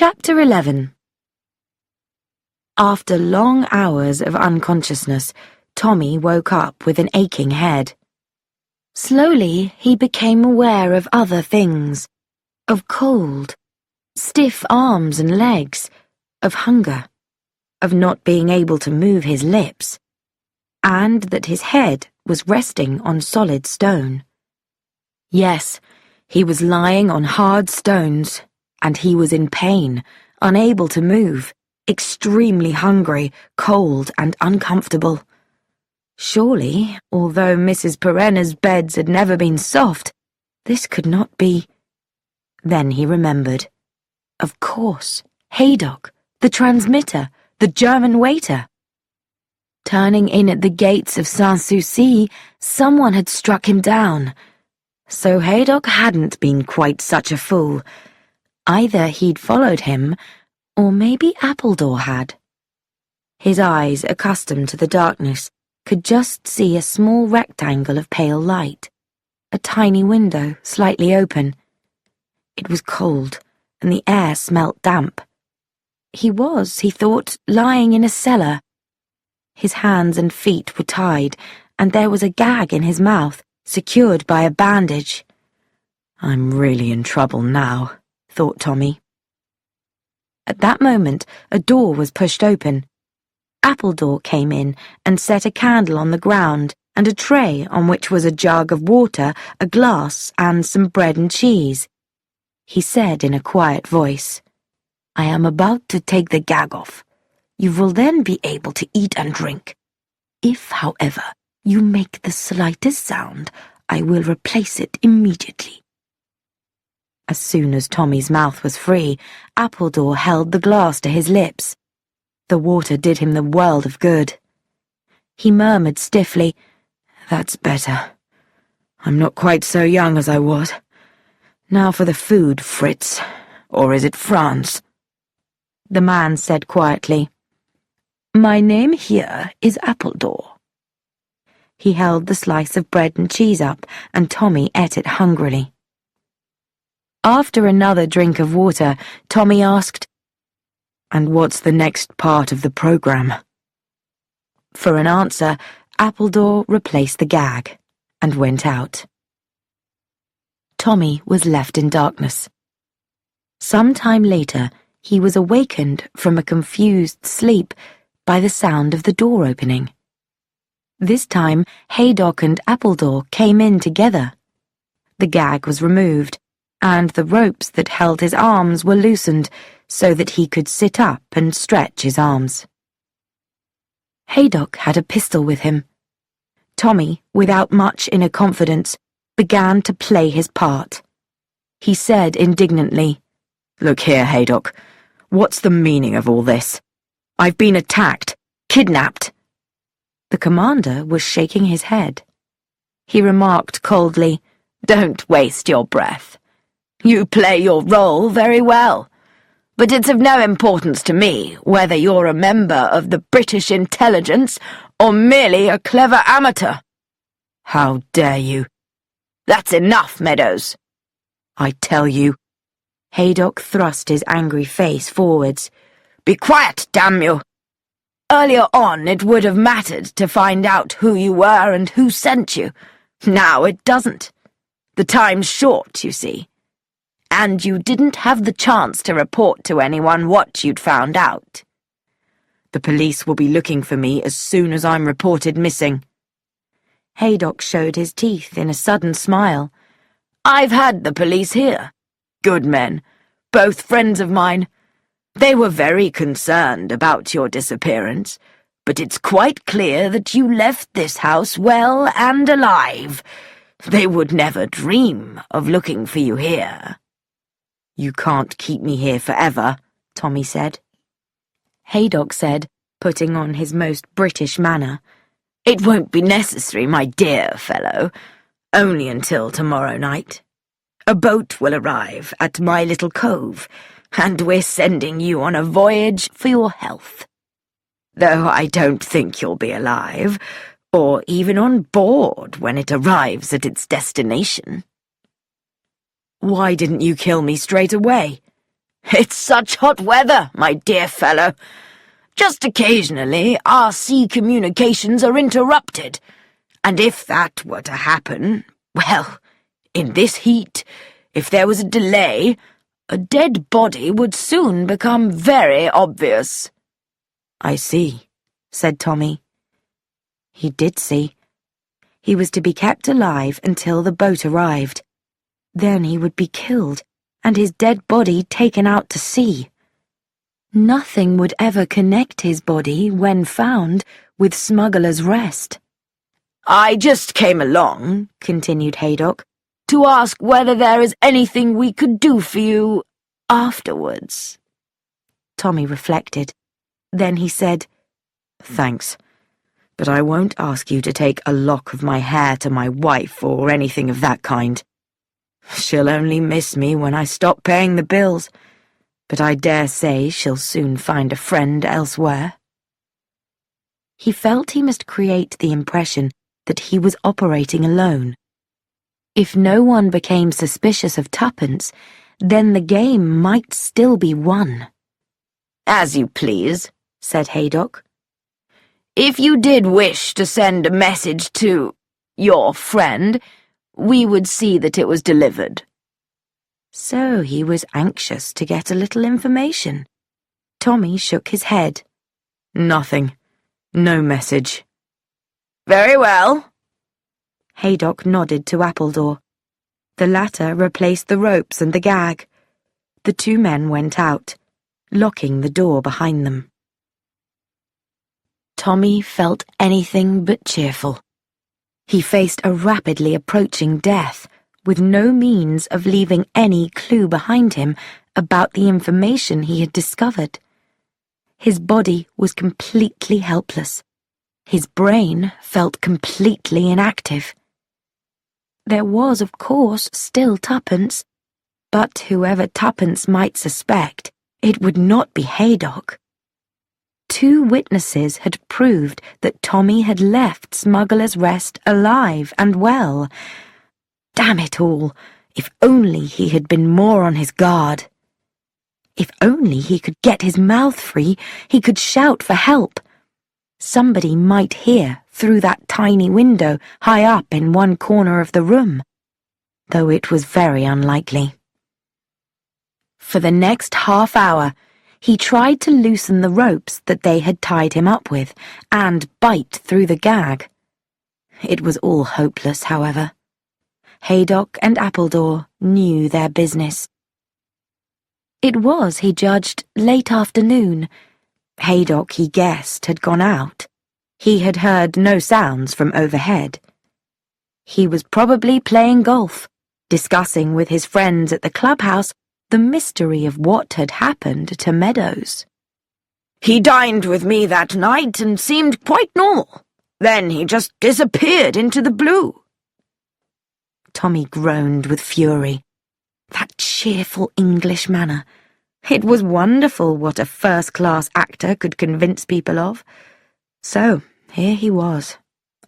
Chapter 11. After long hours of unconsciousness, Tommy woke up with an aching head. Slowly, he became aware of other things, of cold, stiff arms and legs, of hunger, of not being able to move his lips, and that his head was resting on solid stone. Yes, he was lying on hard stones, and he was in pain, unable to move, extremely hungry, cold, and uncomfortable. Surely, although Mrs. Perenna's beds had never been soft, this could not be. Then he remembered. Of course, Haydock, the transmitter, the German waiter. Turning in at the gates of Sans-Souci, someone had struck him down. So Haydock hadn't been quite such a fool. Either he'd followed him, or maybe Appledore had. His eyes, accustomed to the darkness, could just see a small rectangle of pale light, a tiny window slightly open. It was cold, and the air smelt damp. He was, he thought, lying in a cellar. His hands and feet were tied, and there was a gag in his mouth, secured by a bandage. "I'm really in trouble now," thought Tommy. At that moment, a door was pushed open. Appledore came in and set a candle on the ground and a tray on which was a jug of water, a glass, and some bread and cheese. He said in a quiet voice, "I am about to take the gag off. You will then be able to eat and drink. If, however, you make the slightest sound, I will replace it immediately." As soon as Tommy's mouth was free, Appledore held the glass to his lips. The water did him the world of good. He murmured stiffly, "That's better. I'm not quite so young as I was. Now for the food, Fritz. Or is it Franz?" The man said quietly, "My name here is Appledore." He held the slice of bread and cheese up, and Tommy ate it hungrily. After another drink of water, Tommy asked, "And what's the next part of the program?" For an answer, Appledore replaced the gag and went out. Tommy was left in darkness. Some time later, he was awakened from a confused sleep by the sound of the door opening. This time, Haydock and Appledore came in together. The gag was removed, and the ropes that held his arms were loosened so that he could sit up and stretch his arms. Haydock had a pistol with him. Tommy, without much inner confidence, began to play his part. He said indignantly, "Look here, Haydock, what's the meaning of all this? I've been attacked, kidnapped." The commander was shaking his head. He remarked coldly, "Don't waste your breath. You play your role very well, but it's of no importance to me whether you're a member of the British intelligence or merely a clever amateur." "How dare you?" "That's enough, Meadows." "I tell you." Haydock thrust his angry face forwards. "Be quiet, damn you! Earlier on it would have mattered to find out who you were and who sent you. Now it doesn't. The time's short, you see. And you didn't have the chance to report to anyone what you'd found out. The police will be looking for me as soon as I'm reported missing." Haydock showed his teeth in a sudden smile. "I've had the police here. Good men, both friends of mine. They were very concerned about your disappearance, but it's quite clear that you left this house well and alive. They would never dream of looking for you here." "You can't keep me here forever," Tommy said. Haydock said, putting on his most British manner, "It won't be necessary, my dear fellow. Only until tomorrow night. A boat will arrive at my little cove, and we're sending you on a voyage for your health. Though I don't think you'll be alive, or even on board when it arrives at its destination." "Why didn't you kill me straight away?" "It's such hot weather, my dear fellow. Just occasionally our sea communications are interrupted, and if that were to happen, well, in this heat, if there was a delay, a dead body would soon become very obvious." "I see," said Tommy. He did see. He was to be kept alive until the boat arrived. Then he would be killed, and his dead body taken out to sea. Nothing would ever connect his body, when found, with Smuggler's Rest. "I just came along," continued Haydock, "to ask whether there is anything we could do for you afterwards." Tommy reflected. Then he said, "Thanks, but I won't ask you to take a lock of my hair to my wife or anything of that kind. She'll only miss me when I stop paying the bills, but I dare say she'll soon find a friend elsewhere." He felt he must create the impression that he was operating alone. If no one became suspicious of Tuppence, then the game might still be won. "As you please," said Haydock. "If you did wish to send a message to your friend, we would see that it was delivered." So he was anxious to get a little information. Tommy shook his head. "Nothing. No message." "Very well." Haydock nodded to Appledore. The latter replaced the ropes and the gag. The two men went out, locking the door behind them. Tommy felt anything but cheerful. He faced a rapidly approaching death, with no means of leaving any clue behind him about the information he had discovered. His body was completely helpless. His brain felt completely inactive. There was, of course, still Tuppence, but whoever Tuppence might suspect, it would not be Haydock. 2 witnesses had proved that Tommy had left Smuggler's Rest alive and well. Damn it all, if only he had been more on his guard. If only he could get his mouth free, he could shout for help. Somebody might hear through that tiny window high up in one corner of the room, though it was very unlikely. For the next half hour, he tried to loosen the ropes that they had tied him up with and bite through the gag. It was all hopeless, however. Haydock and Appledore knew their business. It was, he judged, late afternoon. Haydock, he guessed, had gone out. He had heard no sounds from overhead. He was probably playing golf, discussing with his friends at the clubhouse the mystery of what had happened to Meadows. "He dined with me that night and seemed quite normal. Then he just disappeared into the blue." Tommy groaned with fury. That cheerful English manner. It was wonderful what a first-class actor could convince people of. So, here he was,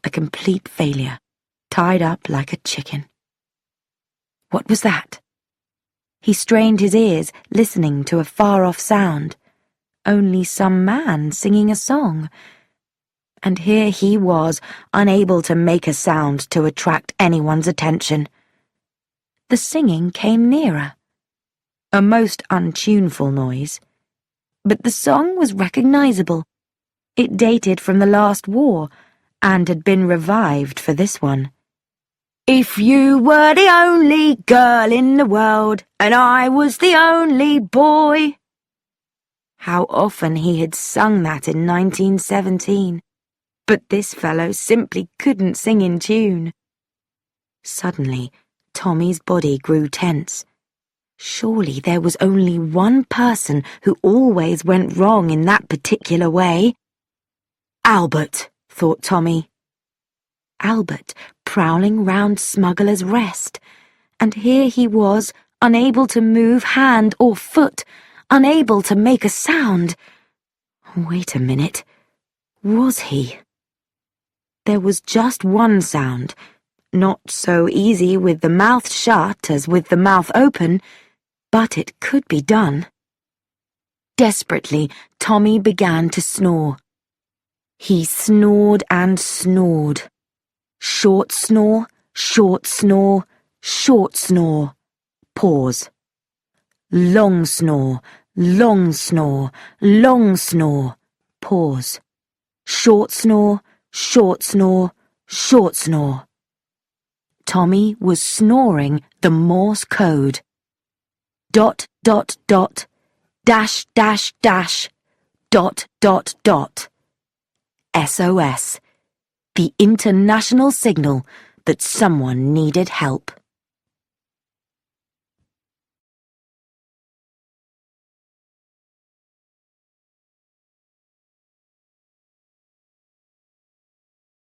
a complete failure, tied up like a chicken. What was that? He strained his ears, listening to a far-off sound. Only some man singing a song. And here he was, unable to make a sound to attract anyone's attention. The singing came nearer. A most untuneful noise. But the song was recognizable. It dated from the last war, and had been revived for this one. "If you were the only girl in the world, and I was the only boy." How often he had sung that in 1917, but this fellow simply couldn't sing in tune. Suddenly, Tommy's body grew tense. Surely there was only one person who always went wrong in that particular way. Albert, thought Tommy. Albert, prowling round Smuggler's Rest, and here he was, unable to move hand or foot, unable to make a sound. Wait a minute. Was he? There was just one sound, not so easy with the mouth shut as with the mouth open, but it could be done. Desperately, Tommy began to snore. He snored and snored. Short snore, short snore, short snore. Pause. Long snore, long snore, long snore. Pause. Short snore, short snore, short snore. Tommy was snoring the Morse code. Dot, dot, dot, dash, dash, dash, dot, dot, dot. SOS, the international signal that someone needed help.